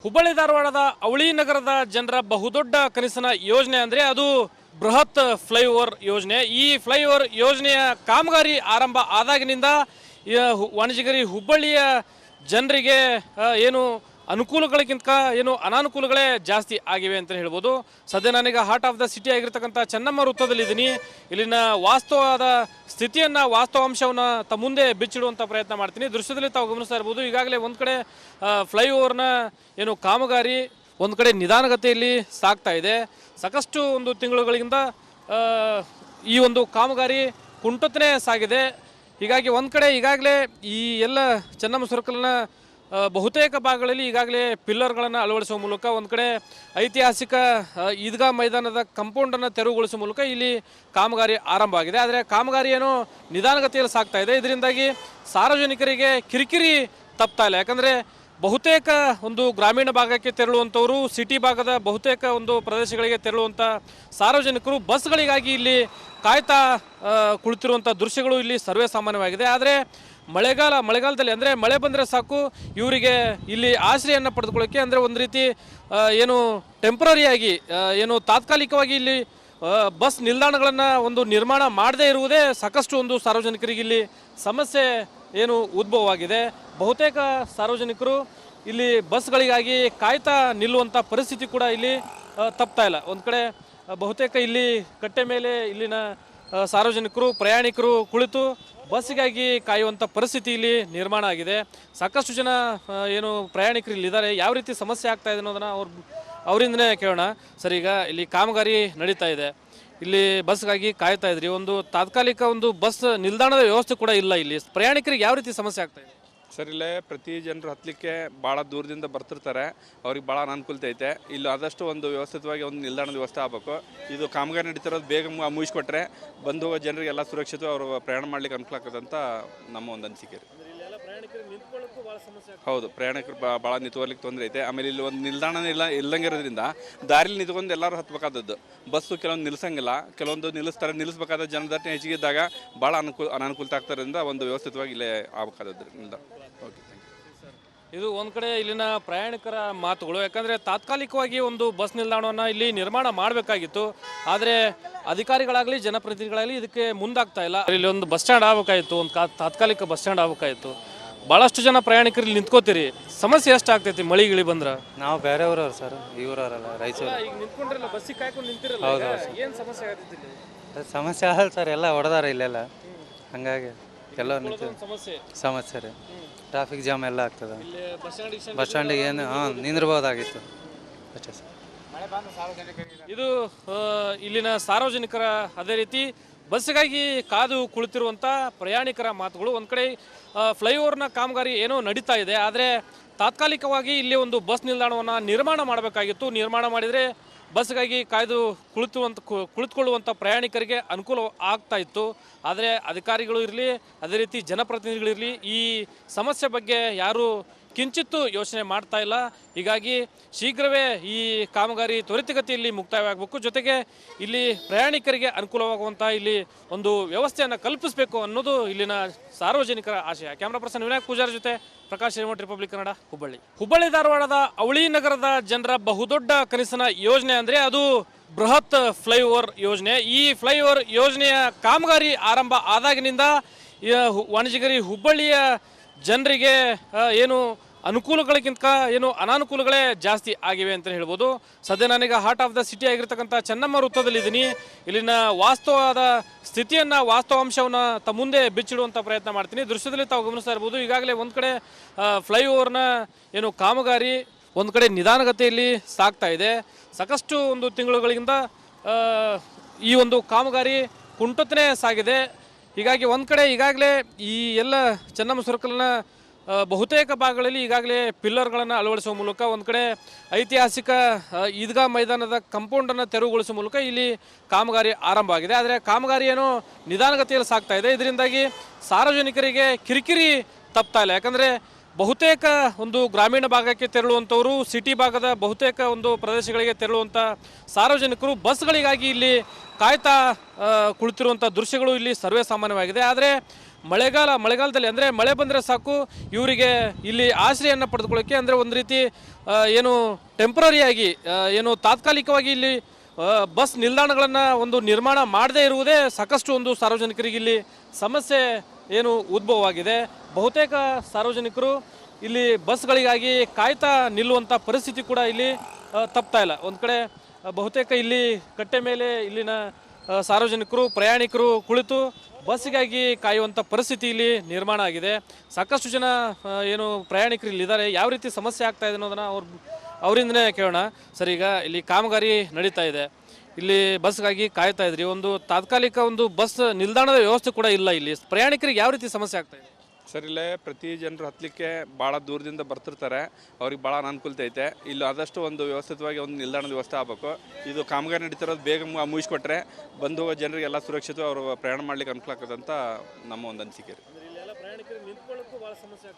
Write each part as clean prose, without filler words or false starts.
ಹುಬ್ಬಳ್ಳಿ ಧಾರವಾಡದ ಅವಳಿ ನಗರದ ಜನರ ಬಹುದೊಡ್ಡ ಕನಸಿನ ಯೋಜನೆ ಅಂದರೆ ಅದು ಬೃಹತ್ ಫ್ಲೈಓವರ್ ಯೋಜನೆ. ಈ ಫ್ಲೈಓವರ್ ಯೋಜನೆಯ ಕಾಮಗಾರಿ ಆರಂಭ ಆದಾಗಿನಿಂದ ವಾಣಿಜ್ಯಗಿರಿ ಹುಬ್ಬಳ್ಳಿಯ ಜನರಿಗೆ ಏನು ಅನುಕೂಲಗಳಿಗಿಂತ ಏನು ಅನಾನುಕೂಲಗಳೇ ಜಾಸ್ತಿ ಆಗಿವೆ ಅಂತ ಹೇಳ್ಬೋದು. ಸದ್ಯ ನಾನೀಗ ಹಾರ್ಟ್ ಆಫ್ ದ ಸಿಟಿ ಆಗಿರ್ತಕ್ಕಂಥ ಚೆನ್ನಮ್ಮ ವೃತ್ತದಲ್ಲಿದ್ದೀನಿ. ಇಲ್ಲಿನ ವಾಸ್ತವವಾದ ಸ್ಥಿತಿಯನ್ನು ವಾಸ್ತವಾಂಶವನ್ನು ತಮ್ಮ ಮುಂದೆ ಬಿಚ್ಚಿಡುವಂಥ ಪ್ರಯತ್ನ ಮಾಡ್ತೀನಿ. ದೃಶ್ಯದಲ್ಲಿ ತಾವು ಗಮನಿಸ್ತಾ ಇರ್ಬೋದು, ಈಗಾಗಲೇ ಒಂದು ಕಡೆ ಫ್ಲೈಓವರ್ನ ಏನು ಕಾಮಗಾರಿ ಒಂದು ಕಡೆ ನಿಧಾನಗತಿಯಲ್ಲಿ ಸಾಗ್ತಾ ಇದೆ. ಸಾಕಷ್ಟು ಒಂದು ತಿಂಗಳುಗಳಿಂದ ಈ ಒಂದು ಕಾಮಗಾರಿ ಕುಂಟುತ್ತನೇ ಸಾಗಿದೆ. ಹೀಗಾಗಿ ಒಂದು ಕಡೆ ಈಗಾಗಲೇ ಈ ಎಲ್ಲ ಚೆನ್ನಮ್ಮ ಸರ್ಕಲ್ನ ಬಹುತೇಕ ಭಾಗಗಳಲ್ಲಿ ಈಗಾಗಲೇ ಪಿಲ್ಲರ್ಗಳನ್ನು ಅಳವಡಿಸುವ ಮೂಲಕ ಒಂದು ಕಡೆ ಐತಿಹಾಸಿಕ ಈದ್ಗಾ ಮೈದಾನದ ಕಂಪೌಂಡನ್ನು ತೆರವುಗೊಳಿಸುವ ಮೂಲಕ ಇಲ್ಲಿ ಕಾಮಗಾರಿ ಆರಂಭ ಆಗಿದೆ. ಆದರೆ ಕಾಮಗಾರಿ ಏನೋ ನಿಧಾನಗತಿಯಲ್ಲಿ ಸಾಗ್ತಾ ಇದೆ. ಇದರಿಂದಾಗಿ ಸಾರ್ವಜನಿಕರಿಗೆ ಕಿರಿಕಿರಿ ತಪ್ತಾ ಇಲ್ಲ. ಯಾಕಂದರೆ ಬಹುತೇಕ ಒಂದು ಗ್ರಾಮೀಣ ಭಾಗಕ್ಕೆ ತೆರಳುವಂಥವರು, ಸಿಟಿ ಭಾಗದ ಬಹುತೇಕ ಒಂದು ಪ್ರದೇಶಗಳಿಗೆ ತೆರಳುವಂಥ ಸಾರ್ವಜನಿಕರು ಬಸ್ಗಳಿಗಾಗಿ ಇಲ್ಲಿ ಕಾಯ್ತಾ ಕುಳಿತಿರುವಂಥ ದೃಶ್ಯಗಳು ಇಲ್ಲಿ ಸರ್ವೇ ಸಾಮಾನ್ಯವಾಗಿದೆ. ಆದರೆ ಮಳೆಗಾಲದಲ್ಲಿ ಅಂದರೆ ಮಳೆ ಬಂದರೆ ಸಾಕು ಇವರಿಗೆ ಇಲ್ಲಿ ಆಶ್ರಯನ್ನು ಪಡೆದುಕೊಳ್ಳೋಕ್ಕೆ, ಅಂದರೆ ಒಂದು ರೀತಿ ಏನು ಟೆಂಪ್ರರಿಯಾಗಿ ಏನು ತಾತ್ಕಾಲಿಕವಾಗಿ ಇಲ್ಲಿ ಬಸ್ ನಿಲ್ದಾಣಗಳನ್ನು ಒಂದು ನಿರ್ಮಾಣ ಮಾಡದೇ ಇರುವುದೇ ಸಾಕಷ್ಟು ಒಂದು ಸಾರ್ವಜನಿಕರಿಗೆ ಇಲ್ಲಿ ಸಮಸ್ಯೆ ಏನು ಉದ್ಭವವಾಗಿದೆ. ಬಹುತೇಕ ಸಾರ್ವಜನಿಕರು ಇಲ್ಲಿ ಬಸ್ಗಳಿಗಾಗಿ ಕಾಯ್ತಾ ನಿಲ್ಲುವಂಥ ಪರಿಸ್ಥಿತಿ ಕೂಡ ಇಲ್ಲಿ ತಪ್ತಾ ಇಲ್ಲ. ಒಂದು ಕಡೆ ಬಹುತೇಕ ಇಲ್ಲಿ ಕಟ್ಟೆ ಮೇಲೆ ಇಲ್ಲಿನ ಸಾರ್ವಜನಿಕರು ಪ್ರಯಾಣಿಕರು ಕುಳಿತು ಬಸ್ಸಿಗಾಗಿ ಕಾಯುವಂಥ ಪರಿಸ್ಥಿತಿ ಇಲ್ಲಿ ನಿರ್ಮಾಣ ಆಗಿದೆ. ಸಾಕಷ್ಟು ಜನ ಏನು ಪ್ರಯಾಣಿಕರು ಇಲ್ಲಿದ್ದಾರೆ. ಯಾವ ರೀತಿ ಸಮಸ್ಯೆ ಆಗ್ತಾ ಇದೆ ಅನ್ನೋದನ್ನು ಅವರಿಂದನೇ ಕೇಳೋಣ. ಸರ್, ಈಗ ಇಲ್ಲಿ ಕಾಮಗಾರಿ ನಡೀತಾ ಇದೆ, ಇಲ್ಲಿ ಬಸ್ಗಾಗಿ ಕಾಯ್ತಾ ಇದ್ರಿ, ಒಂದು ತಾತ್ಕಾಲಿಕ ಒಂದು ಬಸ್ ನಿಲ್ದಾಣದ ವ್ಯವಸ್ಥೆ ಕೂಡ ಇಲ್ಲ. ಇಲ್ಲಿ ಪ್ರಯಾಣಿಕರಿಗೆ ಯಾವ ರೀತಿ ಸಮಸ್ಯೆ ಆಗ್ತಾ ಇದೆ? ಸರ್, ಇಲ್ಲೇ ಪ್ರತಿ ಜನರು ಹತ್ತಲಿಕ್ಕೆ ಭಾಳ ದೂರದಿಂದ ಬರ್ತಿರ್ತಾರೆ. ಅವ್ರಿಗೆ ಭಾಳ ಅನಾನುಕೂಲತೆ ಐತೆ. ಇಲ್ಲಿ ಆದಷ್ಟು ಒಂದು ವ್ಯವಸ್ಥಿತವಾಗಿ ಒಂದು ನಿಲ್ದಾಣದ ವ್ಯವಸ್ಥೆ ಆಗಬೇಕು. ಇದು ಕಾಮಗಾರಿ ನಡೀತಿರೋದು ಬೇಗ ಮುಗಿಸ್ಕೊಟ್ರೆ ಬಂದು ಹೋಗೋ ಜನರಿಗೆಲ್ಲ ಸುರಕ್ಷಿತ ಅವರು ಪ್ರಯಾಣ ಮಾಡ್ಲಿಕ್ಕೆ ಅನುಕೂಲ ಆಗ್ತದೆ ಅಂತ ನಮ್ಮ ಒಂದು ಅನಿಸಿಕೆ ರೀ. ಹೌದು, ಪ್ರಯಾಣಿಕರು ಭಾಳ ನಿಂತ್ಕೊಳ್ಳಿಕ್ಕೆ ತೊಂದರೆ ಐತೆ. ಆಮೇಲೆ ಇಲ್ಲಿ ಒಂದು ನಿಲ್ದಾಣ ಇಲ್ಲಂಗಿರೋದ್ರಿಂದ ದಾರಿಲಿ ನಿಂತ್ಕೊಂಡು ಎಲ್ಲರೂ ಹತ್ತಬೇಕಾದದ್ದು. ಬಸ್ಸು ಕೆಲವೊಂದು ನಿಲ್ಲಿಸಂಗಿಲ್ಲ, ಕೆಲವೊಂದು ನಿಲ್ಲಿಸ್ಬೇಕಾದ ಜನದಟ್ಟಣೆ ಹೆಚ್ಚಿಗೆ ಇದ್ದಾಗ ಭಾಳ ಅನಾನುಕೂಲತೆ ಆಗ್ತಾರಿಂದ ಒಂದು ವ್ಯವಸ್ಥಿತವಾಗಿ ಇಲ್ಲೇ ಆಗಬೇಕಾದದ್ರಿಂದ. ಓಕೆ, ಇದು ಒಂದು ಕಡೆ ಇಲ್ಲಿನ ಪ್ರಯಾಣಿಕರ ಮಾತುಗಳು. ಯಾಕಂದರೆ ತಾತ್ಕಾಲಿಕವಾಗಿ ಒಂದು ಬಸ್ ನಿಲ್ದಾಣವನ್ನು ಇಲ್ಲಿ ನಿರ್ಮಾಣ ಮಾಡಬೇಕಾಗಿತ್ತು. ಆದರೆ ಅಧಿಕಾರಿಗಳಾಗಲಿ ಜನಪ್ರತಿನಿಧಿಗಳಾಗಲಿ ಇದಕ್ಕೆ ಮುಂದಾಗ್ತಾ ಇಲ್ಲ. ಇಲ್ಲಿ ಒಂದು ಬಸ್ ಸ್ಟ್ಯಾಂಡ್ ಆಗಬೇಕಾಗಿತ್ತು, ಒಂದು ತಾತ್ಕಾಲಿಕ ಬಸ್ ಸ್ಟ್ಯಾಂಡ್ ಆಗಬೇಕಾಗಿತ್ತು. ಭಾಳಷ್ಟು ಜನ ಪ್ರಯಾಣಿಕರು ಇಲ್ಲಿ ನಿಂತ್ಕೋತೀರಿ, ಸಮಸ್ಯೆ ಎಷ್ಟು ಆಗ್ತೈತಿ ಮಳೆ ಗಿಳಿ ಬಂದ್ರೆ? ನಾವು ಬೇರೆ ಊರವ್ರು ಸರ್, ಈ ಊರವರಲ್ಲ, ರಾಯಚೂರು. ಈಗ ನಿಂತ್ಕೊಂಡ್ರಲ್ಲ, ಬಸ್ಸಿಗೆ ಕಾಯ್ಕೊಂಡು ನಿಂತಿರಲ್ಲ, ಏನು ಸಮಸ್ಯೆ ಆಗ್ತೈತಿ ಇಲ್ಲಿ? ಸಮಸ್ಯೆ ಆಗಲ್ಲ ಸರ್, ಎಲ್ಲ ಹೊಡೆದಾರ ಇಲ್ಲೆಲ್ಲ, ಹಂಗಾಗಿ ಎಲ್ಲ ಸಮಸ್ಯೆ ರೀ. ಟ್ರಾಫಿಕ್ ಜಾಮ್ ಎಲ್ಲ ಆಗ್ತದೆ. ಬಸ್ ಸ್ಟ್ಯಾಂಡಿಗೆ ಏನು ನಿಂದಿರ್ಬೋದಾಗಿತ್ತು ಅಷ್ಟೇ ಸರ್. ಇದು ಇಲ್ಲಿನ ಸಾರ್ವಜನಿಕರ, ಅದೇ ರೀತಿ ಬಸ್ಸಿಗಾಗಿ ಕಾದು ಕುಳಿತಿರುವಂಥ ಪ್ರಯಾಣಿಕರ ಮಾತುಗಳು. ಒಂದು ಕಡೆ ಫ್ಲೈಓವರ್ನ ಕಾಮಗಾರಿ ಏನೋ ನಡೀತಾ ಇದೆ, ಆದರೆ ತಾತ್ಕಾಲಿಕವಾಗಿ ಇಲ್ಲಿ ಒಂದು ಬಸ್ ನಿಲ್ದಾಣವನ್ನು ನಿರ್ಮಾಣ ಮಾಡಬೇಕಾಗಿತ್ತು. ನಿರ್ಮಾಣ ಮಾಡಿದರೆ ಬಸ್ಗಾಗಿ ಕಾಯ್ದು ಕುಳಿತುಕೊಳ್ಳುವಂಥ ಪ್ರಯಾಣಿಕರಿಗೆ ಅನುಕೂಲ ಆಗ್ತಾ ಇತ್ತು. ಆದರೆ ಅಧಿಕಾರಿಗಳು ಇರಲಿ, ಅದೇ ರೀತಿ ಜನಪ್ರತಿನಿಧಿಗಳಿರಲಿ, ಈ ಸಮಸ್ಯೆ ಬಗ್ಗೆ ಯಾರು ಕಿಂಚಿತ್ತೂ ಯೋಚನೆ ಮಾಡ್ತಾ ಇಲ್ಲ. ಹೀಗಾಗಿ ಶೀಘ್ರವೇ ಈ ಕಾಮಗಾರಿ ತ್ವರಿತಗತಿಯಲ್ಲಿ ಮುಕ್ತಾಯವಾಗಬೇಕು. ಜೊತೆಗೆ ಇಲ್ಲಿ ಪ್ರಯಾಣಿಕರಿಗೆ ಅನುಕೂಲವಾಗುವಂಥ ಇಲ್ಲಿ ಒಂದು ವ್ಯವಸ್ಥೆಯನ್ನು ಕಲ್ಪಿಸಬೇಕು ಅನ್ನೋದು ಇಲ್ಲಿನ ಸಾರ್ವಜನಿಕರ ಆಶಯ. ಕ್ಯಾಮ್ರಾ ಪರ್ಸನ್ ವಿನಾಯಕ್ ಪೂಜಾರಿ ಜೊತೆ ಪ್ರಕಾಶ್ ರಿಮೋಟ್, ರಿಪಬ್ಲಿಕ್ ಕನ್ನಡ, ಹುಬ್ಬಳ್ಳಿ ಧಾರವಾಡದ ಅವಳಿ ನಗರದ ಜನರ ಬಹುದೊಡ್ಡ ಕನಸಿನ ಯೋಜನೆ ಅಂದರೆ ಅದು ಬೃಹತ್ ಫ್ಲೈಓವರ್ ಯೋಜನೆ. ಈ ಫ್ಲೈಓವರ್ ಯೋಜನೆಯ ಕಾಮಗಾರಿ ಆರಂಭ ಆದಾಗಿನಿಂದ ವಾಣಿಜ್ಯಗಿರಿ ಹುಬ್ಬಳ್ಳಿಯ ಜನರಿಗೆ ಏನು ಅನುಕೂಲಗಳಿಗಿಂತ ಏನು ಅನಾನುಕೂಲಗಳೇ ಜಾಸ್ತಿ ಆಗಿವೆ ಅಂತ ಹೇಳ್ಬೋದು. ಸದ್ಯ ನಾನೀಗ ಹಾರ್ಟ್ ಆಫ್ ದ ಸಿಟಿ ಆಗಿರ್ತಕ್ಕಂಥ ಚೆನ್ನಮ್ಮ ವೃತ್ತದಲ್ಲಿದ್ದೀನಿ. ಇಲ್ಲಿನ ವಾಸ್ತವವಾದ ಸ್ಥಿತಿಯನ್ನು ವಾಸ್ತವಾಂಶವನ್ನು ತಮ್ಮ ಮುಂದೆ ಬಿಚ್ಚಿಡುವಂಥ ಪ್ರಯತ್ನ ಮಾಡ್ತೀನಿ. ದೃಶ್ಯದಲ್ಲಿ ತಾವು ಗಮನಿಸ್ತಾ ಇರ್ಬೋದು, ಈಗಾಗಲೇ ಒಂದು ಕಡೆ ಫ್ಲೈಓವರ್ನ ಏನು ಕಾಮಗಾರಿ ಒಂದು ಕಡೆ ನಿಧಾನಗತಿಯಲ್ಲಿ ಸಾಗ್ತಾ ಇದೆ. ಸಾಕಷ್ಟು ಒಂದು ತಿಂಗಳುಗಳಿಂದ ಈ ಒಂದು ಕಾಮಗಾರಿ ಕುಂಟುತ್ತನೇ ಸಾಗಿದೆ. ಹೀಗಾಗಿ ಒಂದು ಕಡೆ ಈಗಾಗಲೇ ಈ ಎಲ್ಲ ಚೆನ್ನಮ್ಮ ಸರ್ಕಲ್ನ ಬಹುತೇಕ ಭಾಗಗಳಲ್ಲಿ ಈಗಾಗಲೇ ಪಿಲ್ಲರ್ಗಳನ್ನು ಅಳವಡಿಸುವ ಮೂಲಕ ಒಂದು ಕಡೆ ಐತಿಹಾಸಿಕ ಈದ್ಗಾ ಮೈದಾನದ ಕಂಪೌಂಡನ್ನು ತೆರವುಗೊಳಿಸುವ ಮೂಲಕ ಇಲ್ಲಿ ಕಾಮಗಾರಿ ಆರಂಭ ಆಗಿದೆ. ಆದರೆ ಕಾಮಗಾರಿ ಏನೋ ನಿಧಾನಗತಿಯಲ್ಲಿ ಸಾಗ್ತಾ ಇದೆ. ಇದರಿಂದಾಗಿ ಸಾರ್ವಜನಿಕರಿಗೆ ಕಿರಿಕಿರಿ ತಪ್ತಾ ಇಲ್ಲ. ಯಾಕಂದರೆ ಬಹುತೇಕ ಒಂದು ಗ್ರಾಮೀಣ ಭಾಗಕ್ಕೆ ತೆರಳುವಂಥವರು, ಸಿಟಿ ಭಾಗದ ಬಹುತೇಕ ಒಂದು ಪ್ರದೇಶಗಳಿಗೆ ತೆರಳುವಂಥ ಸಾರ್ವಜನಿಕರು ಬಸ್ಗಳಿಗಾಗಿ ಇಲ್ಲಿ ಕಾಯ್ತಾ ಕುಳಿತಿರುವಂಥ ದೃಶ್ಯಗಳು ಇಲ್ಲಿ ಸರ್ವೇ ಸಾಮಾನ್ಯವಾಗಿದೆ. ಆದರೆ ಮಳೆಗಾಲದಲ್ಲಿ ಅಂದರೆ ಮಳೆ ಬಂದರೆ ಸಾಕು ಇವರಿಗೆ ಇಲ್ಲಿ ಆಶ್ರಯವನ್ನು ಪಡೆದುಕೊಳ್ಳೋಕ್ಕೆ, ಅಂದರೆ ಒಂದು ರೀತಿ ಏನು ಟೆಂಪ್ರರಿಯಾಗಿ ಏನು ತಾತ್ಕಾಲಿಕವಾಗಿ ಇಲ್ಲಿ ಬಸ್ ನಿಲ್ದಾಣಗಳನ್ನು ಒಂದು ನಿರ್ಮಾಣ ಮಾಡದೇ ಇರುವುದೇ ಸಾಕಷ್ಟು ಒಂದು ಸಾರ್ವಜನಿಕರಿಗೆ ಇಲ್ಲಿ ಸಮಸ್ಯೆ ಏನು ಉದ್ಭವವಾಗಿದೆ. ಬಹುತೇಕ ಸಾರ್ವಜನಿಕರು ಇಲ್ಲಿ ಬಸ್ಗಳಿಗಾಗಿ ಕಾಯ್ತಾ ನಿಲ್ಲುವಂಥ ಪರಿಸ್ಥಿತಿ ಕೂಡ ಇಲ್ಲಿ ತಪ್ತಾ ಇಲ್ಲ. ಒಂದು ಕಡೆ ಬಹುತೇಕ ಇಲ್ಲಿ ಕಟ್ಟೆ ಮೇಲೆ ಇಲ್ಲಿನ ಸಾರ್ವಜನಿಕರು ಪ್ರಯಾಣಿಕರು ಕುಳಿತು ಬಸ್ಸಿಗಾಗಿ ಕಾಯುವಂಥ ಪರಿಸ್ಥಿತಿ ಇಲ್ಲಿ ನಿರ್ಮಾಣ ಆಗಿದೆ. ಸಾಕಷ್ಟು ಜನ ಏನು ಪ್ರಯಾಣಿಕರು ಇಲ್ಲಿದ್ದಾರೆ. ಯಾವ ರೀತಿ ಸಮಸ್ಯೆ ಆಗ್ತಾ ಇದೆ ಅನ್ನೋದನ್ನು ಅವರಿಂದನೇ ಕೇಳೋಣ. ಸರ್, ಈಗ ಇಲ್ಲಿ ಕಾಮಗಾರಿ ನಡೀತಾ ಇದೆ, ಇಲ್ಲಿ ಬಸ್ಗಾಗಿ ಕಾಯ್ತಾ ಇದ್ರಿ, ಒಂದು ತಾತ್ಕಾಲಿಕ ಒಂದು ಬಸ್ ನಿಲ್ದಾಣದ ವ್ಯವಸ್ಥೆ ಕೂಡ ಇಲ್ಲ. ಇಲ್ಲಿ ಪ್ರಯಾಣಿಕರಿಗೆ ಯಾವ ರೀತಿ ಸಮಸ್ಯೆ ಆಗ್ತಾ ಇದೆ? ಸರ್, ಇಲ್ಲೇ ಪ್ರತಿ ಜನರು ಹತ್ತಲಿಕ್ಕೆ ಭಾಳ ದೂರದಿಂದ ಬರ್ತಿರ್ತಾರೆ, ಅವ್ರಿಗೆ ಭಾಳ ಅನುಕೂಲತೆ ಐತೆ. ಇಲ್ಲಿ ಆದಷ್ಟು ಒಂದು ವ್ಯವಸ್ಥಿತವಾಗಿ ಒಂದು ನಿಲ್ದಾಣದ ವ್ಯವಸ್ಥೆ ಆಗಬೇಕು. ಇದು ಕಾಮಗಾರಿ ನಡೀತಿರೋದು ಬೇಗ ಮುಗಿಸ್ಕೊಟ್ರೆ ಬಂದು ಹೋಗೋ ಜನರಿಗೆಲ್ಲ ಸುರಕ್ಷಿತ ಅವರು ಪ್ರಯಾಣ ಮಾಡ್ಲಿಕ್ಕೆ ಅನುಕೂಲ ಆಗ್ತದೆ ಅಂತ ನಮ್ಮ ಒಂದು ಅನಿಸಿಕೆ ರೀ.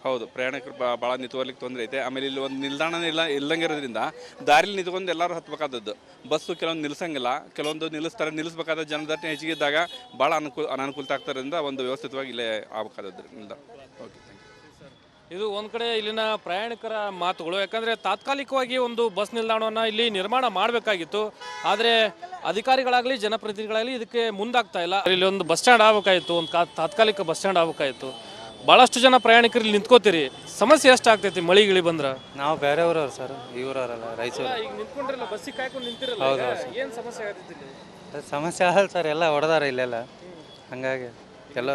ಹೌದು, ಪ್ರಯಾಣಿಕರು ಭಾಳ ನಿಂತ್ಕೊಳ್ಳಿಕ್ಕೆ ತೊಂದರೆ ಐತೆ. ಆಮೇಲೆ ಇಲ್ಲಿ ಒಂದು ನಿಲ್ದಾಣನೇ ಇಲ್ಲಂಗೆ ಇರೋದ್ರಿಂದ ದಾರಿಲಿ ನಿಂತ್ಕೊಂಡು ಎಲ್ಲರೂ ಹತ್ಬೇಕಾದದ್ದು. ಬಸ್ಸು ಕೆಲವೊಂದು ನಿಲ್ಸಂಗಿಲ್ಲ, ಕೆಲವೊಂದು ನಿಲ್ಲಿಸ್ಬೇಕಾದ ಜನದಟ್ಟಣೆ ಹೆಚ್ಚಿಗೆ ಇದ್ದಾಗ ಭಾಳ ಅನಾನುಕೂಲತೆ ಆಗ್ತಾರಿಂದ ಒಂದು ವ್ಯವಸ್ಥಿತವಾಗಿ ಇಲ್ಲೇ ಆಗಬೇಕಾದದ್ದು ನಿಲ್ದಾಣ. ಓಕೆ, ಇದು ಒಂದು ಕಡೆ ಇಲ್ಲಿನ ಪ್ರಯಾಣಿಕರ ಮಾತುಗಳು. ಯಾಕಂದರೆ ತಾತ್ಕಾಲಿಕವಾಗಿ ಒಂದು ಬಸ್ ನಿಲ್ದಾಣವನ್ನು ಇಲ್ಲಿ ನಿರ್ಮಾಣ ಮಾಡಬೇಕಾಗಿತ್ತು, ಆದರೆ ಅಧಿಕಾರಿಗಳಾಗಲಿ ಜನಪ್ರತಿನಿಧಿಗಳಾಗಲಿ ಇದಕ್ಕೆ ಮುಂದಾಗ್ತಾ ಇಲ್ಲ. ಇಲ್ಲಿ ಒಂದು ಬಸ್ ಸ್ಟ್ಯಾಂಡ್ ಆಗಬೇಕಾಯಿತು, ಒಂದು ತಾತ್ಕಾಲಿಕ ಬಸ್ ಸ್ಟ್ಯಾಂಡ್ ಆಗಬೇಕಾಯಿತು. ಭಾಳಷ್ಟು ಜನ ಪ್ರಯಾಣಿಕರು ಇಲ್ಲಿ ನಿಂತ್ಕೋತೀರಿ, ಸಮಸ್ಯೆ ಎಷ್ಟು ಆಗ್ತೈತಿ ಮಳೆ ಗಿಳಿ ಬಂದ್ರೆ? ನಾವು ಬೇರೆಯವ್ರವ್ರು ಸರ್, ಇವರವರಲ್ಲ, ರಾಯಚೂರು. ಈಗ ನಿಂತ್ಕೊಂಡ್ರಲ್ಲ, ಬಸ್ಸಿಗೆ ಕಾಯ್ಕೊಂಡು ನಿಂತಿರಲ್ಲ, ಏನು ಸಮಸ್ಯೆ ಆಗ್ತೈತಿ ಇಲ್ಲಿ? ಸಮಸ್ಯೆ ಆಗಲ್ಲ ಸರ್, ಎಲ್ಲ ಹೊಡೆದಾರ ಇಲ್ಲೆಲ್ಲ, ಹಂಗಾಗಿ ಎಲ್ಲ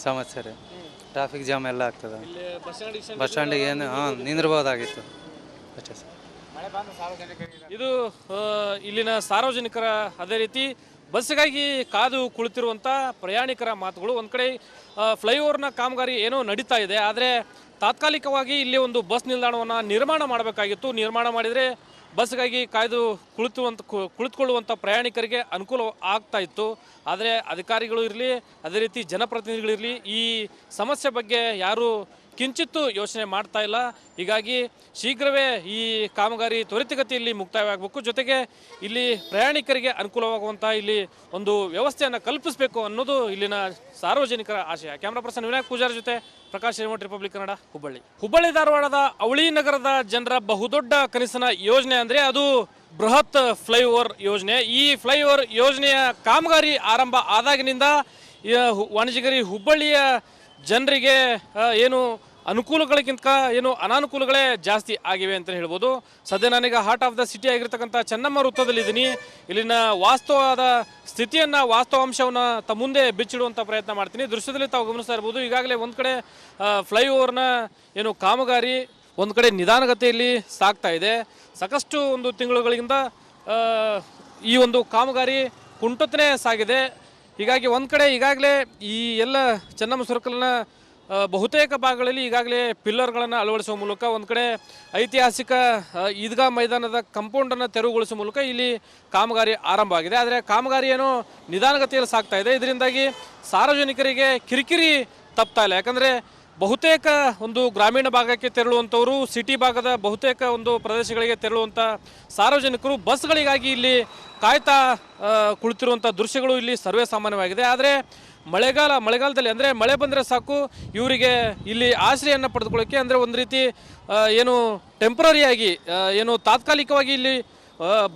ಸಮಸ್ಯೆ ರೀ. ಟ್ರಾಫಿಕ್ ಜಾಮ್ ಎಲ್ಲ ಆಗ್ತದೆ. ಬಸ್ ಸ್ಟ್ಯಾಂಡಿಗೆ ಏನು ನಿಂದಿರ್ಬೋದಾಗಿತ್ತು ಅಷ್ಟೇ ಸರ್. ಇದು ಇಲ್ಲಿನ ಸಾರ್ವಜನಿಕರ, ಅದೇ ರೀತಿ ಬಸ್ಸಿಗಾಗಿ ಕಾದು ಕುಳಿತಿರುವಂಥ ಪ್ರಯಾಣಿಕರ ಮಾತುಗಳು. ಒಂದು ಕಡೆ ಫ್ಲೈಓವರ್ನ ಕಾಮಗಾರಿ ಏನೋ ನಡೀತಾ ಇದೆ, ಆದರೆ ತಾತ್ಕಾಲಿಕವಾಗಿ ಇಲ್ಲಿ ಒಂದು ಬಸ್ ನಿಲ್ದಾಣವನ್ನು ನಿರ್ಮಾಣ ಮಾಡಬೇಕಾಗಿತ್ತು. ನಿರ್ಮಾಣ ಮಾಡಿದರೆ ಬಸ್ಗಾಗಿ ಕಾಯ್ದು ಕುಳಿತುಕೊಳ್ಳುವಂಥ ಪ್ರಯಾಣಿಕರಿಗೆ ಅನುಕೂಲ ಆಗ್ತಾ ಇತ್ತು. ಆದರೆ ಅಧಿಕಾರಿಗಳು ಇರಲಿ, ಅದೇ ರೀತಿ ಜನಪ್ರತಿನಿಧಿಗಳಿರಲಿ, ಈ ಸಮಸ್ಯೆ ಬಗ್ಗೆ ಯಾರೂ ಕಿಂಚಿತ್ತೂ ಯೋಚನೆ ಮಾಡ್ತಾ ಇಲ್ಲ. ಹೀಗಾಗಿ ಶೀಘ್ರವೇ ಈ ಕಾಮಗಾರಿ ತ್ವರಿತಗತಿಯಲ್ಲಿ ಮುಕ್ತಾಯವಾಗಬೇಕು, ಜೊತೆಗೆ ಇಲ್ಲಿ ಪ್ರಯಾಣಿಕರಿಗೆ ಅನುಕೂಲವಾಗುವಂಥ ಇಲ್ಲಿ ಒಂದು ವ್ಯವಸ್ಥೆಯನ್ನು ಕಲ್ಪಿಸಬೇಕು ಅನ್ನೋದು ಇಲ್ಲಿನ ಸಾರ್ವಜನಿಕರ ಆಶಯ. ಕ್ಯಾಮ್ರಾ ಪರ್ಸನ್ ವಿನಾಯಕ್ ಪೂಜಾರಿ ಜೊತೆ ಪ್ರಕಾಶ್ ರಿಮೋಟ್, ರಿಪಬ್ಲಿಕ್ ಕನ್ನಡ, ಹುಬ್ಬಳ್ಳಿ ಧಾರವಾಡದ ಅವಳಿ ನಗರದ ಜನರ ಬಹುದೊಡ್ಡ ಕನಸಿನ ಯೋಜನೆ ಅಂದರೆ ಅದು ಬೃಹತ್ ಫ್ಲೈಓವರ್ ಯೋಜನೆ. ಈ ಫ್ಲೈಓವರ್ ಯೋಜನೆಯ ಕಾಮಗಾರಿ ಆರಂಭ ಆದಾಗಿನಿಂದ ವಾಣಿಜ್ಯಗಿರಿ ಹುಬ್ಬಳ್ಳಿಯ ಜನರಿಗೆ ಏನು ಅನುಕೂಲಗಳಿಗಿಂತ ಏನು ಅನಾನುಕೂಲಗಳೇ ಜಾಸ್ತಿ ಆಗಿವೆ ಅಂತ ಹೇಳ್ಬೋದು. ಸದ್ಯ ನಾನೀಗ ಹಾರ್ಟ್ ಆಫ್ ದ ಸಿಟಿ ಆಗಿರ್ತಕ್ಕಂಥ ಚೆನ್ನಮ್ಮ ವೃತ್ತದಲ್ಲಿದ್ದೀನಿ. ಇಲ್ಲಿನ ವಾಸ್ತವವಾದ ಸ್ಥಿತಿಯನ್ನು, ವಾಸ್ತವಾಂಶವನ್ನು ತಮ್ಮ ಮುಂದೆ ಬಿಚ್ಚಿಡುವಂಥ ಪ್ರಯತ್ನ ಮಾಡ್ತೀನಿ. ದೃಶ್ಯದಲ್ಲಿ ತಾವು ಗಮನಿಸ್ತಾ ಇರ್ಬೋದು, ಈಗಾಗಲೇ ಒಂದು ಕಡೆ ಫ್ಲೈಓವರ್ನ ಏನು ಕಾಮಗಾರಿ ಒಂದು ಕಡೆ ನಿಧಾನಗತಿಯಲ್ಲಿ ಸಾಗ್ತಾ ಇದೆ. ಸಾಕಷ್ಟು ಒಂದು ತಿಂಗಳುಗಳಿಂದ ಈ ಒಂದು ಕಾಮಗಾರಿ ಕುಂಟುತ್ತನೇ ಸಾಗಿದೆ. ಹೀಗಾಗಿ ಒಂದು ಕಡೆ ಈಗಾಗಲೇ ಈ ಎಲ್ಲ ಚೆನ್ನಮ್ಮ ಸರ್ಕಲ್ನ ಬಹುತೇಕ ಭಾಗಗಳಲ್ಲಿ ಈಗಾಗಲೇ ಪಿಲ್ಲರ್ಗಳನ್ನು ಅಳವಡಿಸುವ ಮೂಲಕ, ಒಂದು ಕಡೆ ಐತಿಹಾಸಿಕ ಈದ್ಗಾ ಮೈದಾನದ ಕಂಪೌಂಡನ್ನು ತೆರವುಗೊಳಿಸುವ ಮೂಲಕ ಇಲ್ಲಿ ಕಾಮಗಾರಿ ಆರಂಭ ಆಗಿದೆ. ಆದರೆ ಕಾಮಗಾರಿ ಏನೋ ನಿಧಾನಗತಿಯಲ್ಲಿ ಸಾಗ್ತಾ ಇದೆ. ಇದರಿಂದಾಗಿ ಸಾರ್ವಜನಿಕರಿಗೆ ಕಿರಿಕಿರಿ ತಪ್ತಾ ಇಲ್ಲ. ಯಾಕಂದರೆ ಬಹುತೇಕ ಒಂದು ಗ್ರಾಮೀಣ ಭಾಗಕ್ಕೆ ತೆರಳುವಂಥವರು, ಸಿಟಿ ಭಾಗದ ಬಹುತೇಕ ಒಂದು ಪ್ರದೇಶಗಳಿಗೆ ತೆರಳುವಂಥ ಸಾರ್ವಜನಿಕರು ಬಸ್ಗಳಿಗಾಗಿ ಇಲ್ಲಿ ಕಾಯ್ತಾ ಕುಳಿತಿರುವಂಥ ದೃಶ್ಯಗಳು ಇಲ್ಲಿ ಸರ್ವೇ ಸಾಮಾನ್ಯವಾಗಿದೆ. ಆದರೆ ಮಳೆಗಾಲದಲ್ಲಿ ಅಂದರೆ ಮಳೆ ಬಂದರೆ ಸಾಕು ಇವರಿಗೆ ಇಲ್ಲಿ ಆಶ್ರಯವನ್ನು ಪಡೆದುಕೊಳ್ಳೋಕ್ಕೆ, ಅಂದರೆ ಒಂದು ರೀತಿ ಏನು ಟೆಂಪ್ರರಿಯಾಗಿ ಏನು ತಾತ್ಕಾಲಿಕವಾಗಿ ಇಲ್ಲಿ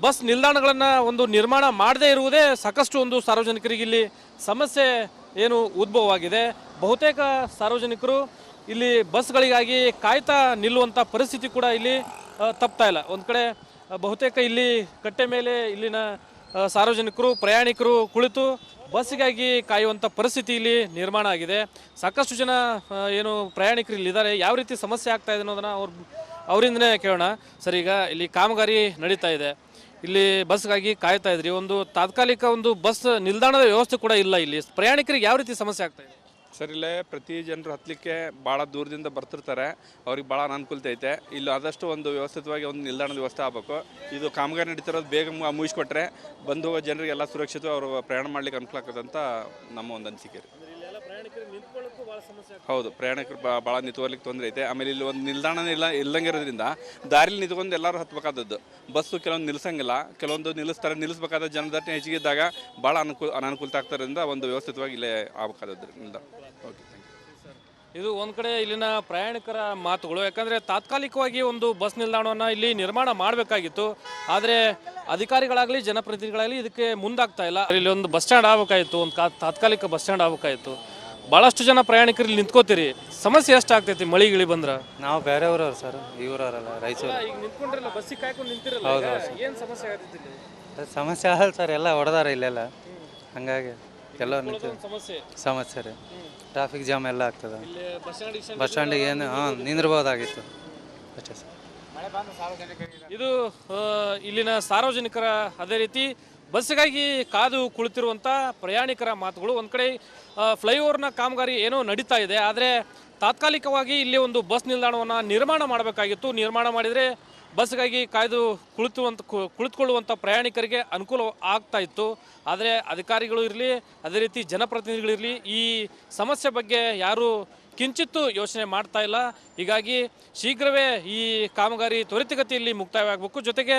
ಬಸ್ ನಿಲ್ದಾಣಗಳನ್ನು ಒಂದು ನಿರ್ಮಾಣ ಮಾಡದೇ ಇರುವುದೇ ಸಾಕಷ್ಟು ಒಂದು ಸಾರ್ವಜನಿಕರಿಗೆ ಇಲ್ಲಿ ಸಮಸ್ಯೆ ಏನು ಉದ್ಭವವಾಗಿದೆ. ಬಹುತೇಕ ಸಾರ್ವಜನಿಕರು ಇಲ್ಲಿ ಬಸ್ಗಳಿಗಾಗಿ ಕಾಯ್ತಾ ನಿಲ್ಲುವಂಥ ಪರಿಸ್ಥಿತಿ ಕೂಡ ಇಲ್ಲಿ ತಪ್ತಾ ಇಲ್ಲ. ಒಂದು ಕಡೆ ಬಹುತೇಕ ಇಲ್ಲಿ ಕಟ್ಟೆ ಮೇಲೆ ಇಲ್ಲಿನ ಸಾರ್ವಜನಿಕರು ಪ್ರಯಾಣಿಕರು ಕುಳಿತು ಬಸ್ಸಿಗಾಗಿ ಕಾಯುವಂಥ ಪರಿಸ್ಥಿತಿ ಇಲ್ಲಿ ನಿರ್ಮಾಣ ಆಗಿದೆ. ಸಾಕಷ್ಟು ಜನ ಏನು ಪ್ರಯಾಣಿಕರು ಇಲ್ಲಿದ್ದಾರೆ. ಯಾವ ರೀತಿ ಸಮಸ್ಯೆ ಆಗ್ತಾ ಇದೆ ಅನ್ನೋದನ್ನು ಅವರಿಂದನೇ ಕೇಳೋಣ. ಸರ್, ಈಗ ಇಲ್ಲಿ ಕಾಮಗಾರಿ ನಡೀತಾ ಇದೆ, ಇಲ್ಲಿ ಬಸ್ಗಾಗಿ ಕಾಯ್ತಾ ಇದ್ರಿ, ಒಂದು ತಾತ್ಕಾಲಿಕ ಒಂದು ಬಸ್ ನಿಲ್ದಾಣದ ವ್ಯವಸ್ಥೆ ಕೂಡ ಇಲ್ಲ. ಇಲ್ಲಿ ಪ್ರಯಾಣಿಕರಿಗೆ ಯಾವ ರೀತಿ ಸಮಸ್ಯೆ ಆಗ್ತಾ ಇದೆ? ಸರ್, ಇಲ್ಲೇ ಪ್ರತಿ ಜನರು ಹತ್ತಲಿಕ್ಕೆ ಭಾಳ ದೂರದಿಂದ ಬರ್ತಿರ್ತಾರೆ, ಅವ್ರಿಗೆ ಭಾಳ ಅನಾನುಕೂಲತೆ ಐತೆ. ಇಲ್ಲಿ ಆದಷ್ಟು ಒಂದು ವ್ಯವಸ್ಥಿತವಾಗಿ ಒಂದು ನಿಲ್ದಾಣದ ವ್ಯವಸ್ಥೆ ಆಗಬೇಕು. ಇದು ಕಾಮಗಾರಿ ನಡೀತಿರೋದು ಬೇಗ ಮುಗಿಸ್ಕೊಟ್ರೆ ಬಂದು ಹೋಗೋ ಜನರಿಗೆಲ್ಲ ಸುರಕ್ಷಿತ ಅವರು ಪ್ರಯಾಣ ಮಾಡ್ಲಿಕ್ಕೆ ಅನುಕೂಲ ಆಗ್ತದೆ ಅಂತ ನಮ್ಮ ಒಂದು ಅನಿಸಿಕೆ ರೀ. ಪ್ರಯಾಣಿಕರಿಗೆ ನಿಂತ್ಕೊಳ್ಳೋಕ್ಕೂ ಭಾಳ ಸಮಸ್ಯೆ ಆಗ್ತದೆ. ಹೌದು, ಪ್ರಯಾಣಿಕರು ಭಾಳ ನಿಂತ್ಕೊಳ್ಳಿಕ್ಕೆ ತೊಂದರೆ ಐತೆ. ಆಮೇಲೆ ಇಲ್ಲಿ ಒಂದು ನಿಲ್ದಾಣನೇ ಇಲ್ಲಂಗೆ ಇರೋದ್ರಿಂದ ದಾರಿಲಿ ನಿಂತ್ಕೊಂಡು ಎಲ್ಲರೂ ಹತ್ಬೇಕಾದದ್ದು. ಬಸ್ಸು ಕೆಲವೊಂದು ನಿಲ್ಸಂಗಿಲ್ಲ, ಕೆಲವೊಂದು ನಿಲ್ಲಿಸಬೇಕಾದ ಜನದಟ್ಟಣೆ ಹೆಚ್ಚಿಗೆ ಇದ್ದಾಗ ಭಾಳ ಅನಾನುಕೂಲತೆ ಆಗ್ತಾರಿಂದ ಒಂದು ವ್ಯವಸ್ಥಿತವಾಗಿ ಇಲ್ಲೇ ಆಗಬೇಕಾದ್ರಿಂದ. ಓಕೆ, ಇದು ಒಂದು ಕಡೆ ಇಲ್ಲಿನ ಪ್ರಯಾಣಿಕರ ಮಾತುಗಳು. ಯಾಕಂದರೆ ತಾತ್ಕಾಲಿಕವಾಗಿ ಒಂದು ಬಸ್ ನಿಲ್ದಾಣವನ್ನು ಇಲ್ಲಿ ನಿರ್ಮಾಣ ಮಾಡಬೇಕಾಗಿತ್ತು, ಆದರೆ ಅಧಿಕಾರಿಗಳಾಗಲಿ ಜನಪ್ರತಿನಿಧಿಗಳಾಗಲಿ ಇದಕ್ಕೆ ಮುಂದಾಗ್ತಾ ಇಲ್ಲ. ಇಲ್ಲಿ ಒಂದು ಬಸ್ ಸ್ಟ್ಯಾಂಡ್ ಆಗಬೇಕಾಗಿತ್ತು, ಒಂದು ತಾತ್ಕಾಲಿಕ ಬಸ್ ಸ್ಟ್ಯಾಂಡ್ ಆಗಬೇಕಾಗಿತ್ತು. ಭಾಳಷ್ಟು ಜನ ಪ್ರಯಾಣಿಕರು ಇಲ್ಲಿ ನಿಂತ್ಕೋತೀರಿ, ಸಮಸ್ಯೆ ಎಷ್ಟು ಆಗ್ತೈತಿ ಮಳೆ ಗಿಳಿ ಬಂದ್ರೆ? ನಾವು ಬೇರೆಯವ್ರವ್ರು ಸರ್, ಇವರವರಲ್ಲ, ರಾಯಚೂರು. ಈಗ ನಿಂತ್ಕೊಂಡ್ರಲ್ಲ, ಬಸ್ಸಿಗೆ ಕಾಯ್ಕೊಂಡು ನಿಂತಿರಲ್ಲ, ಏನು ಸಮಸ್ಯೆ ಆಗ್ತೈತಿ ಇಲ್ಲಿ? ಸಮಸ್ಯೆ ಆಗಲ್ಲ ಸರ್, ಎಲ್ಲ ಹೊಡೆದಾರ ಇಲ್ಲೆಲ್ಲ, ಹಂಗಾಗಿ ಎಲ್ಲ ಸಮಸ್ಯೆ ಸಮಸ್ಯೆ ರೀ. ಟ್ರಾಫಿಕ್ ಜಾಮ್ ಎಲ್ಲ ಆಗ್ತದೆ. ಇಲ್ಲಿ ಬಸ್ ಸ್ಟ್ಯಾಂಡಿಗೆ ಏನು ನಿಂದಿರ್ಬೋದಾಗಿತ್ತು ಅಷ್ಟೇ ಸರ್. ಇದು ಇಲ್ಲಿನ ಸಾರ್ವಜನಿಕರ, ಅದೇ ರೀತಿ ಬಸ್ಸಿಗಾಗಿ ಕಾದು ಕುಳಿತಿರುವಂಥ ಪ್ರಯಾಣಿಕರ ಮಾತುಗಳು. ಒಂದು ಕಡೆ ಫ್ಲೈಓವರ್ನ ಕಾಮಗಾರಿ ಏನೋ ನಡೀತಾ ಇದೆ, ಆದರೆ ತಾತ್ಕಾಲಿಕವಾಗಿ ಇಲ್ಲಿ ಒಂದು ಬಸ್ ನಿಲ್ದಾಣವನ್ನು ನಿರ್ಮಾಣ ಮಾಡಬೇಕಾಗಿತ್ತು. ನಿರ್ಮಾಣ ಮಾಡಿದರೆ ಬಸ್ಗಾಗಿ ಕಾಯ್ದು ಕುಳಿತುಕೊಳ್ಳುವಂಥ ಪ್ರಯಾಣಿಕರಿಗೆ ಅನುಕೂಲ ಆಗ್ತಾ ಇತ್ತು. ಆದರೆ ಅಧಿಕಾರಿಗಳು ಇರಲಿ, ಅದೇ ರೀತಿ ಜನಪ್ರತಿನಿಧಿಗಳಿರಲಿ, ಈ ಸಮಸ್ಯೆ ಬಗ್ಗೆ ಯಾರೂ ಕಿಂಚಿತ್ತೂ ಯೋಚನೆ ಮಾಡ್ತಾ ಇಲ್ಲ. ಹೀಗಾಗಿ ಶೀಘ್ರವೇ ಈ ಕಾಮಗಾರಿ ತ್ವರಿತಗತಿಯಲ್ಲಿ ಮುಕ್ತಾಯವಾಗಬೇಕು, ಜೊತೆಗೆ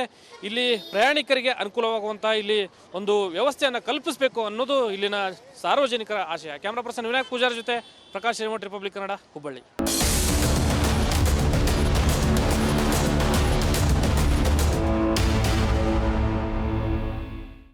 ಇಲ್ಲಿ ಪ್ರಯಾಣಿಕರಿಗೆ ಅನುಕೂಲವಾಗುವಂಥ ಇಲ್ಲಿ ಒಂದು ವ್ಯವಸ್ಥೆಯನ್ನು ಕಲ್ಪಿಸಬೇಕು ಅನ್ನೋದು ಇಲ್ಲಿನ ಸಾರ್ವಜನಿಕರ ಆಶಯ. ಕ್ಯಾಮ್ರಾ ಪರ್ಸನ್ ವಿನಾಯಕ್ ಪೂಜಾರಿ ಜೊತೆ ಪ್ರಕಾಶ್ ರಿಮೋಟ್ ರಿಪಬ್ಲಿಕ್ ಕನ್ನಡ, ಹುಬ್ಬಳ್ಳಿ.